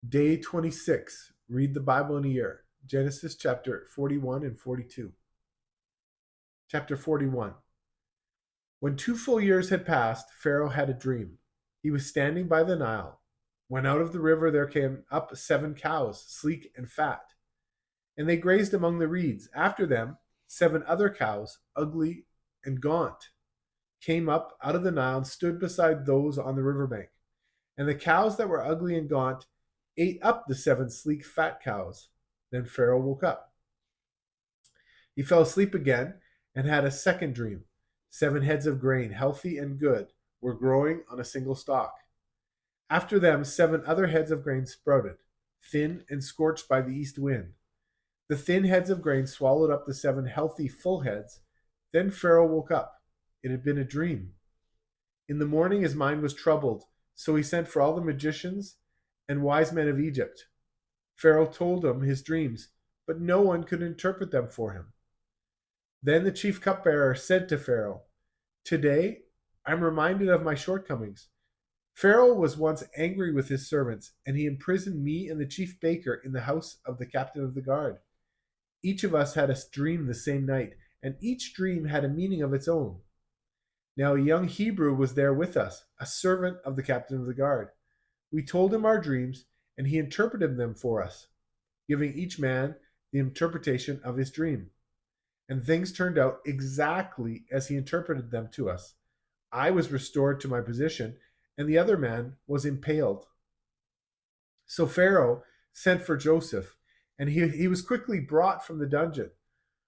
Day 26. Read the Bible in a year. Genesis chapter 41 and 42. Chapter 41. When 2 full years had passed, Pharaoh had a dream. He was standing by the Nile. When out of the river there came up 7 cows, sleek and fat, and they grazed among the reeds. After them, 7 other cows, ugly and gaunt, came up out of the Nile and stood beside those on the riverbank. And the cows that were ugly and gaunt ate up the 7 sleek fat cows. Then Pharaoh woke up. He fell asleep again and had a second dream. 7 heads of grain, healthy and good, were growing on a single stalk. After them, 7 other heads of grain sprouted, thin and scorched by the east wind. The thin heads of grain swallowed up the 7 healthy full heads. Then Pharaoh woke up. It had been a dream. In the morning his mind was troubled, so he sent for all the magicians and wise men of Egypt. Pharaoh told them his dreams, but no one could interpret them for him. Then the chief cupbearer said to Pharaoh, "Today I'm reminded of my shortcomings. Pharaoh was once angry with his servants, and he imprisoned me and the chief baker in the house of the captain of the guard. Each of us had a dream the same night, and each dream had a meaning of its own. Now a young Hebrew was there with us, a servant of the captain of the guard. We told him our dreams, and he interpreted them for us, giving each man the interpretation of his dream. And things turned out exactly as he interpreted them to us. I was restored to my position, and the other man was impaled." So Pharaoh sent for Joseph, and he was quickly brought from the dungeon.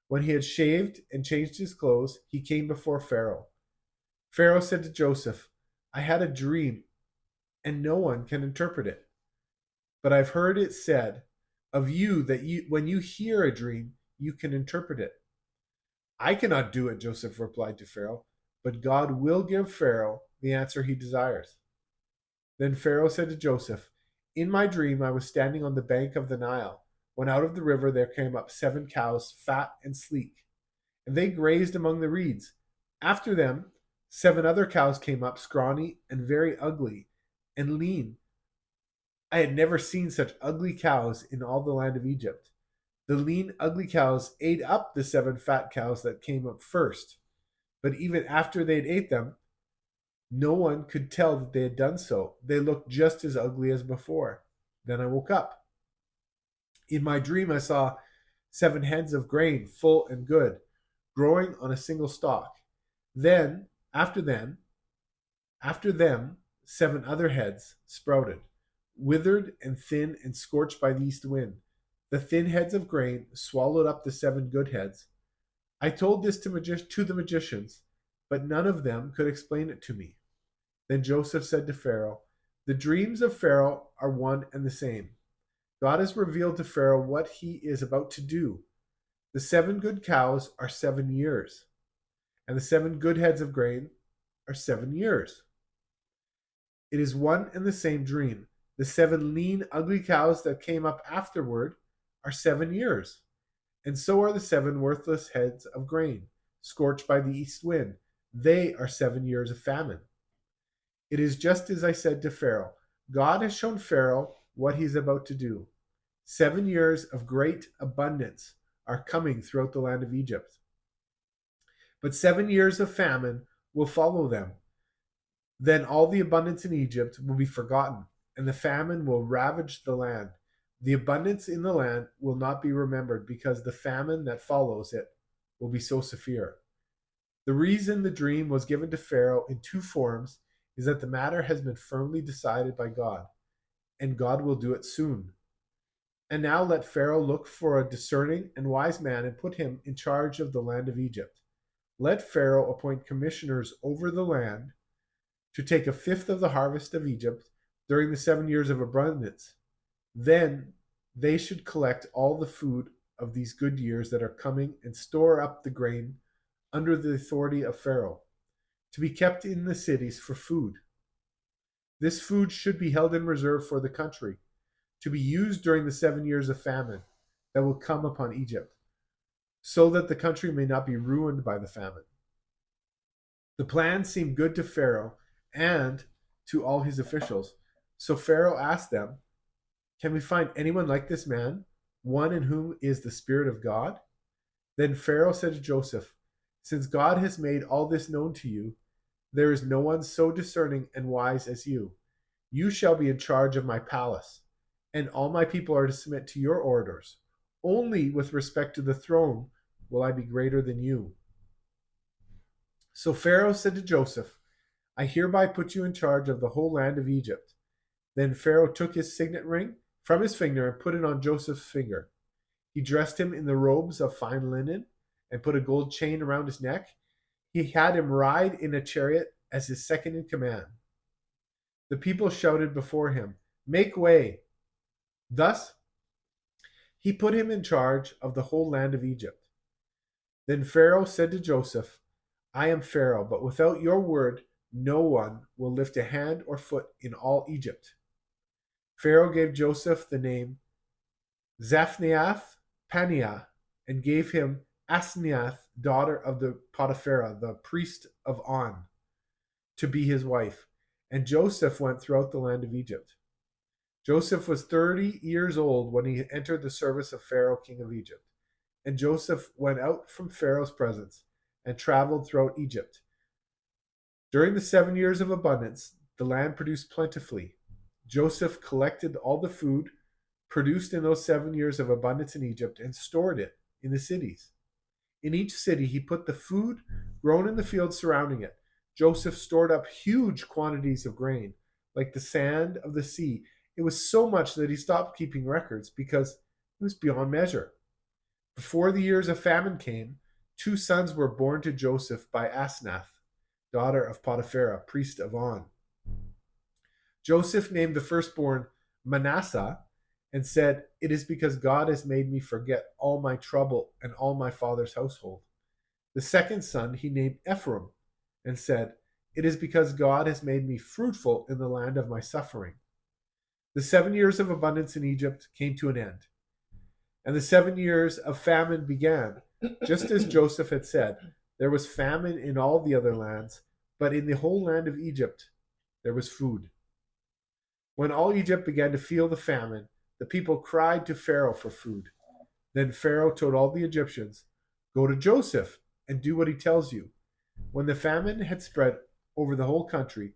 When he had shaved and changed his clothes, he came before Pharaoh. Pharaoh said to Joseph, "I had a dream, and no one can interpret it. But I've heard it said of you that when you hear a dream, you can interpret it." "I cannot do it," Joseph replied to Pharaoh, "but God will give Pharaoh the answer he desires." Then Pharaoh said to Joseph, "In my dream I was standing on the bank of the Nile, when out of the river there came up 7 cows, fat and sleek, and they grazed among the reeds. After them 7 other cows came up, scrawny and very ugly and lean. I had never seen such ugly cows in all the land of Egypt. The lean, ugly cows ate up the 7 fat cows that came up first. But even after they'd ate them, no one could tell that they had done so. They looked just as ugly as before. Then I woke up. In my dream, I saw 7 heads of grain, full and good, growing on a single stalk. Then, after them, 7 other heads sprouted, withered and thin and scorched by the east wind. The thin heads of grain swallowed up the 7 good heads. I told this to the magicians, but none of them could explain it to me." Then Joseph said to Pharaoh, "The dreams of Pharaoh are one and the same. God has revealed to Pharaoh what he is about to do. The 7 good cows are 7 years, and the 7 good heads of grain are 7 years. It is one and the same dream. The 7 lean, ugly cows that came up afterward are 7 years, and so are the 7 worthless heads of grain, scorched by the east wind. They are 7 years of famine. It is just as I said to Pharaoh. God has shown Pharaoh what he is about to do. 7 years of great abundance are coming throughout the land of Egypt. But 7 years of famine will follow them. Then all the abundance in Egypt will be forgotten, and the famine will ravage the land. The abundance in the land will not be remembered, because the famine that follows it will be so severe. The reason the dream was given to Pharaoh in 2 forms is that the matter has been firmly decided by God, and God will do it soon. And now let Pharaoh look for a discerning and wise man and put him in charge of the land of Egypt. Let Pharaoh appoint commissioners over the land to take 1/5 of the harvest of Egypt during the 7 years of abundance. Then they should collect all the food of these good years that are coming and store up the grain under the authority of Pharaoh, to be kept in the cities for food. This food should be held in reserve for the country, to be used during the 7 years of famine that will come upon Egypt, so that the country may not be ruined by the famine." The plan seemed good to Pharaoh and to all his officials. So Pharaoh asked them, Can we find anyone like this man, one in whom is the Spirit of God? Then Pharaoh said to Joseph, Since God has made all this known to you, there is no one so discerning and wise as you. You shall be in charge of my palace, and all my people are to submit to your orders. Only with respect to the throne will I be greater than you. So Pharaoh said to Joseph, I hereby put you in charge of the whole land of Egypt. Then Pharaoh took his signet ring from his finger and put it on Joseph's finger. He dressed him in the robes of fine linen and put a gold chain around his neck. He had him ride in a chariot as his second in command. The people shouted before him, Make way! Thus he put him in charge of the whole land of Egypt. Then Pharaoh said to Joseph, I am Pharaoh, but without your word, no one will lift a hand or foot in all Egypt. Pharaoh gave Joseph the name Zaphnath Paneah and gave him Asenath, daughter of the Potiphera, the priest of On, to be his wife. And Joseph went throughout the land of Egypt. Joseph was 30 years old when he entered the service of Pharaoh, king of Egypt. And Joseph went out from Pharaoh's presence and traveled throughout Egypt. During the 7 years of abundance, the land produced plentifully. Joseph collected all the food produced in those 7 years of abundance in Egypt and stored it in the cities. In each city, he put the food grown in the fields surrounding it. Joseph stored up huge quantities of grain, like the sand of the sea. It was so much that he stopped keeping records because it was beyond measure. Before the years of famine came, 2 sons were born to Joseph by Asenath, daughter of Potiphera, priest of On. Joseph named the firstborn Manasseh and said, It is because God has made me forget all my trouble and all my father's household. The second son he named Ephraim and said, It is because God has made me fruitful in the land of my suffering. The 7 years of abundance in Egypt came to an end, and the 7 years of famine began. Just as Joseph had said, there was famine in all the other lands, but in the whole land of Egypt there was food. When all Egypt began to feel the famine, the people cried to Pharaoh for food. Then Pharaoh told all the Egyptians, Go to Joseph and do what he tells you. When the famine had spread over the whole country,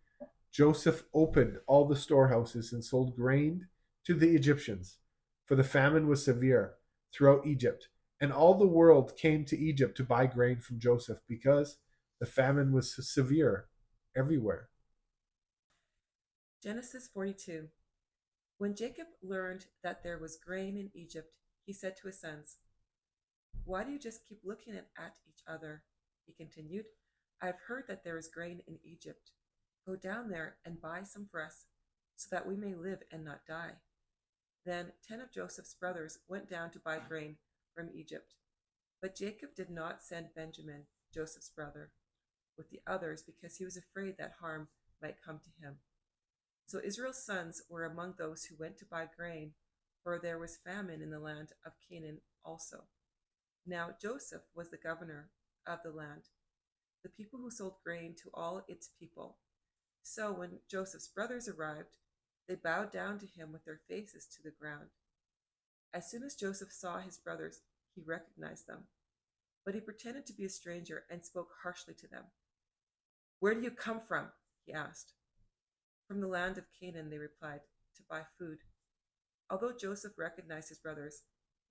Joseph opened all the storehouses and sold grain to the Egyptians, for the famine was severe throughout Egypt, and all the world came to Egypt to buy grain from Joseph because the famine was severe everywhere. Genesis 42. When Jacob learned that there was grain in Egypt, he said to his sons, Why do you just keep looking at each other? He continued, I have heard that there is grain in Egypt. Go down there and buy some for us, so that we may live and not die. Then 10 of Joseph's brothers went down to buy grain from Egypt. But Jacob did not send Benjamin, Joseph's brother, with the others because he was afraid that harm might come to him. So Israel's sons were among those who went to buy grain, for there was famine in the land of Canaan also. Now Joseph was the governor of the land, the people who sold grain to all its people. So when Joseph's brothers arrived, they bowed down to him with their faces to the ground. As soon as Joseph saw his brothers, he recognized them. But he pretended to be a stranger and spoke harshly to them. Where do you come from? He asked. From the land of Canaan, they replied, to buy food. Although Joseph recognized his brothers,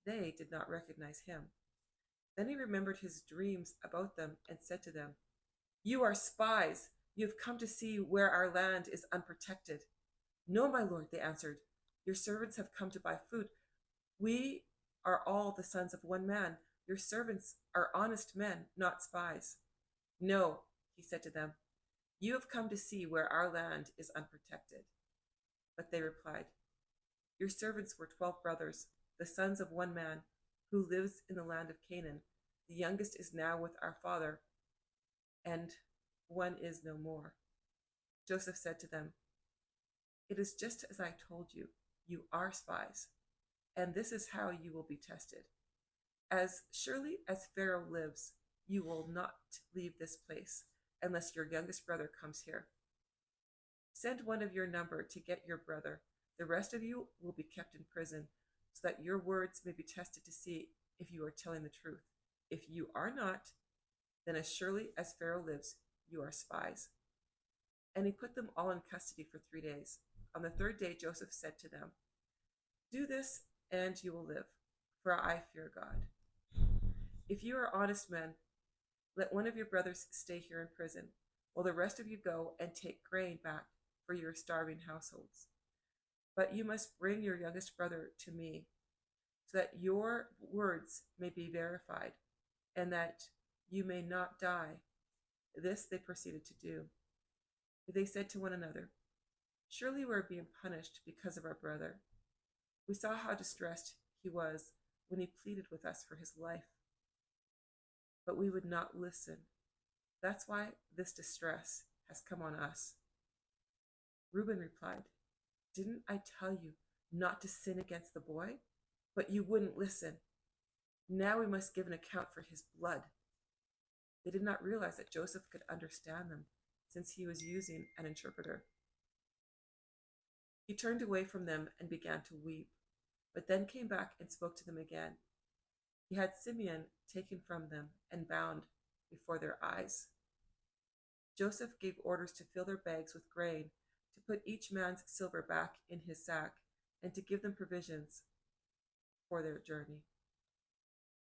they did not recognize him. Then he remembered his dreams about them and said to them, You are spies. You have come to see where our land is unprotected. No, my lord, they answered. Your servants have come to buy food. We are all the sons of one man. Your servants are honest men, not spies. No, he said to them. You have come to see where our land is unprotected. But they replied, Your servants were 12 brothers, the sons of one man, who lives in the land of Canaan. The youngest is now with our father, and one is no more. Joseph said to them, It is just as I told you, you are spies, and this is how you will be tested. As surely as Pharaoh lives, you will not leave this place unless your youngest brother comes here. Send one of your number to get your brother, The rest of you will be kept in prison, so that your words may be tested to see if you are telling the truth. If you are not, then as surely as Pharaoh lives, you are spies." And he put them all in custody for 3 days. On the third day, Joseph said to them, "Do this, and you will live, for I fear God. If you are honest men, let one of your brothers stay here in prison, while the rest of you go and take grain back for your starving households. But you must bring your youngest brother to me, so that your words may be verified, and that you may not die." This they proceeded to do. They said to one another, "Surely we are being punished because of our brother. We saw how distressed he was when he pleaded with us for his life, but we would not listen. That's why this distress has come on us." Reuben replied, "Didn't I tell you not to sin against the boy? But you wouldn't listen. Now we must give an account for his blood." They did not realize that Joseph could understand them, since he was using an interpreter. He turned away from them and began to weep, but then came back and spoke to them again. He had Simeon taken from them and bound before their eyes. Joseph gave orders to fill their bags with grain, to put each man's silver back in his sack, and to give them provisions for their journey.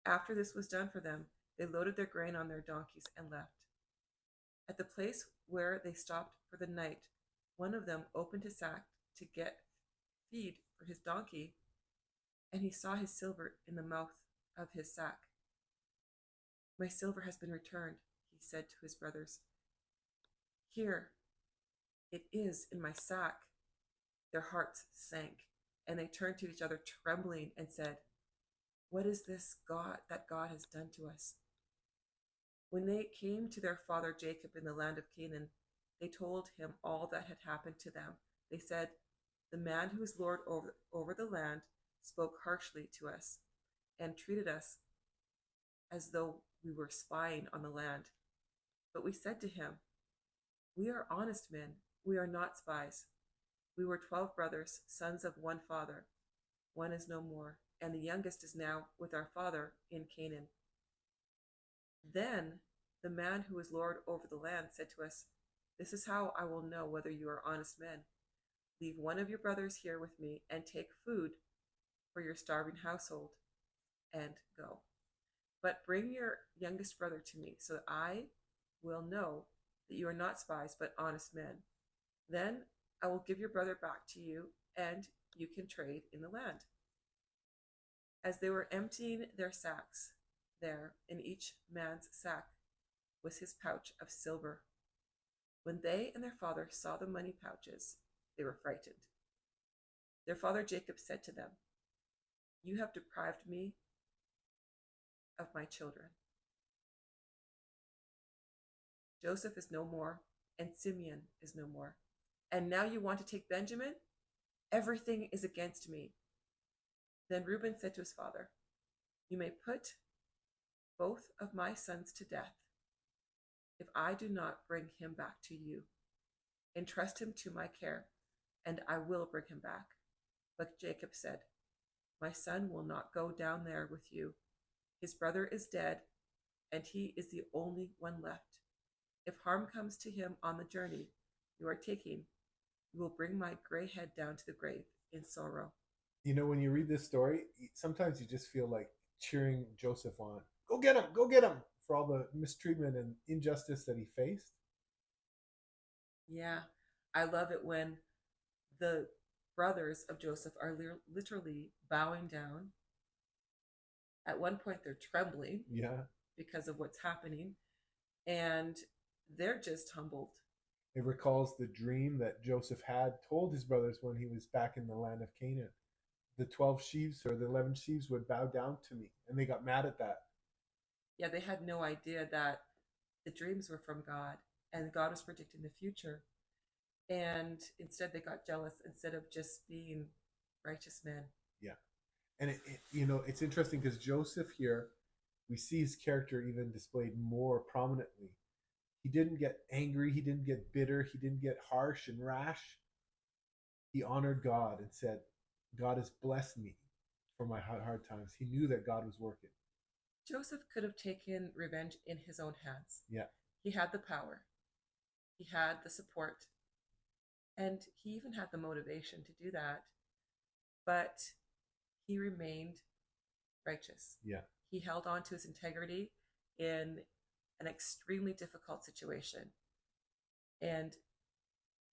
After this was done for them, they loaded their grain on their donkeys and left. At the place where they stopped for the night, one of them opened his sack to get feed for his donkey, and he saw his silver in the mouth of his sack. "My silver has been returned," he said to his brothers. "Here it is in my sack." Their hearts sank, and they turned to each other trembling and said, "What is this God has done to us?" When they came to their father Jacob in the land of Canaan, they told him all that had happened to them. They said, "The man who is Lord over the land spoke harshly to us and treated us as though we were spying on the land. But we said to him, 'We are honest men. We are not spies. We were 12 brothers, sons of one father. One is no more, and the youngest is now with our father in Canaan.' Then the man who is Lord over the land said to us, 'This is how I will know whether you are honest men. Leave one of your brothers here with me and take food for your starving household and go. But bring your youngest brother to me, so that I will know that you are not spies, but honest men. Then I will give your brother back to you, and you can trade in the land.' As they were emptying their sacks, there in each man's sack was his pouch of silver. When they and their father saw the money pouches, they were frightened. Their father Jacob said to them, 'You have deprived me of my children. Joseph is no more, and Simeon is no more. And now you want to take Benjamin? Everything is against me.' Then Reuben said to his father, 'You may put both of my sons to death if I do not bring him back to you. Entrust him to my care, and I will bring him back.' But Jacob said, 'My son will not go down there with you. His brother is dead, and he is the only one left. If harm comes to him on the journey you are taking, you will bring my gray head down to the grave in sorrow.'" You know, when you read this story, sometimes you just feel like cheering Joseph on. Go get him for all the mistreatment and injustice that he faced. Yeah, I love it when the brothers of Joseph are literally bowing down. At one point, they're trembling Yeah. because of what's happening, and they're just humbled. It recalls the dream that Joseph had told his brothers when he was back in the land of Canaan. The 12 sheaves or the 11 sheaves would bow down to me, and they got mad at that. Yeah, they had no idea that the dreams were from God and God was predicting the future. And instead, they got jealous instead of just being righteous men. Yeah. And it's interesting because Joseph here, we see his character even displayed more prominently. He didn't get angry, he didn't get bitter, he didn't get harsh and rash. He honored God and said, God has blessed me for my hard times. He knew that God was working. Joseph could have taken revenge in his own hands. Yeah. He had the power, he had the support, and he even had the motivation to do that, but he remained righteous. Yeah. He held on to his integrity in an extremely difficult situation. And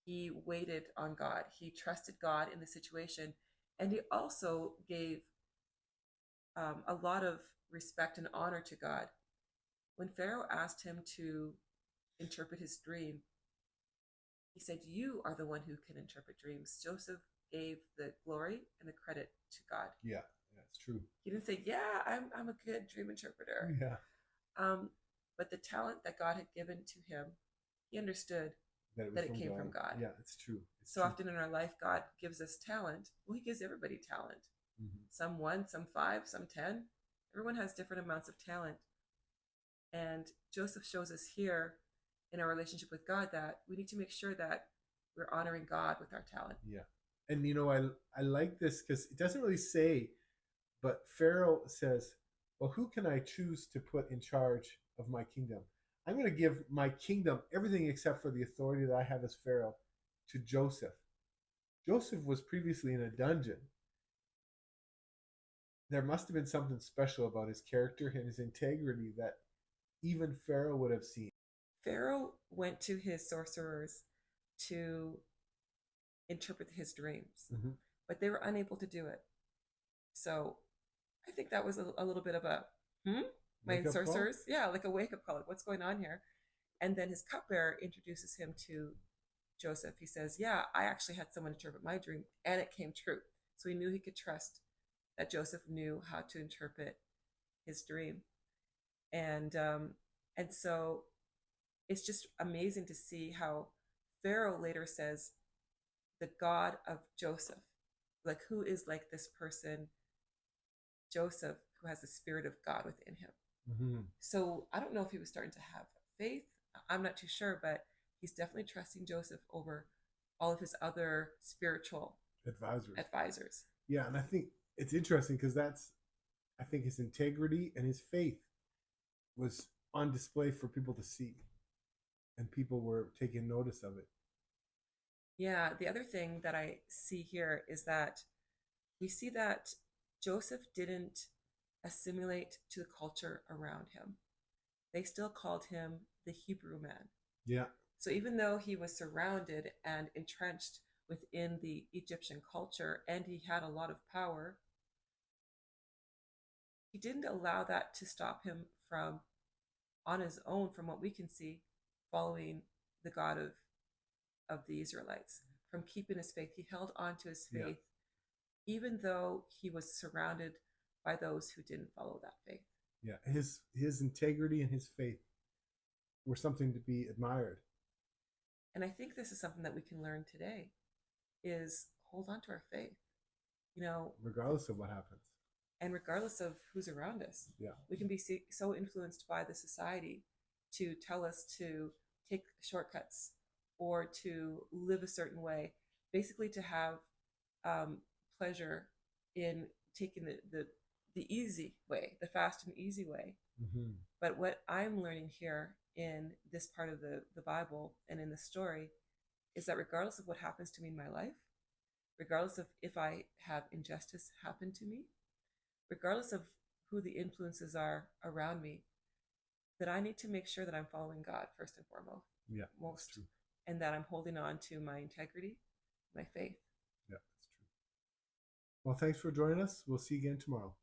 he waited on God. He trusted God in the situation. And he also gave a lot of respect and honor to God. When Pharaoh asked him to interpret his dream, he said, "You are the one who can interpret dreams." Joseph gave the glory and the credit to God. Yeah, that's true. He didn't say, "Yeah, I'm a good dream interpreter." Yeah. But the talent that God had given to him, he understood that it came from God. Yeah, it's true. So often in our life, God gives us talent. Well, he gives everybody talent. Some 1, some 5, some 10. Everyone has different amounts of talent. And Joseph shows us here in our relationship with God that we need to make sure that we're honoring God with our talent. Yeah. And I like this because it doesn't really say, but Pharaoh says, well, who can I choose to put in charge of my kingdom? I'm going to give my kingdom, everything except for the authority that I have as Pharaoh, to Joseph. Joseph was previously in a dungeon. There must have been something special about his character and his integrity that even Pharaoh would have seen. Pharaoh went to his sorcerers to interpret his dreams, but they were unable to do it. So I think that was a little bit of a, my sorcerers? Yeah, like a wake-up call. Like, what's going on here? And then his cupbearer introduces him to Joseph. He says, yeah, I actually had someone interpret my dream, and it came true. So he knew he could trust that Joseph knew how to interpret his dream. And so it's just amazing to see how Pharaoh later says, the God of Joseph, like, who is like this person, Joseph, who has the spirit of God within him. So I don't know if he was starting to have faith. I'm not too sure, but he's definitely trusting Joseph over all of his other spiritual advisors. Yeah, and I think it's interesting because I think his integrity and his faith was on display for people to see, and people were taking notice of it. Yeah, the other thing that I see here is that we see that Joseph didn't assimilate to the culture around him. They still called him the Hebrew man. Yeah. So even though he was surrounded and entrenched within the Egyptian culture and he had a lot of power, he didn't allow that to stop him from, on his own, from what we can see, following the God of the Israelites, from keeping his faith. He held on to his faith, even though he was surrounded by those who didn't follow that faith. Yeah, his integrity and his faith were something to be admired. And I think this is something that we can learn today, is hold on to our faith, regardless of what happens. And regardless of who's around us. Yeah. We can be so influenced by the society to tell us to take shortcuts or to live a certain way, basically to have pleasure in taking the easy way, the fast and easy way. But what I'm learning here in this part of the Bible and in the story is that regardless of what happens to me in my life, regardless of if I have injustice happen to me, regardless of who the influences are around me, that I need to make sure that I'm following God first and foremost. Yeah, that's true. And that I'm holding on to my integrity, my faith. Yeah, that's true. Well, thanks for joining us. We'll see you again tomorrow.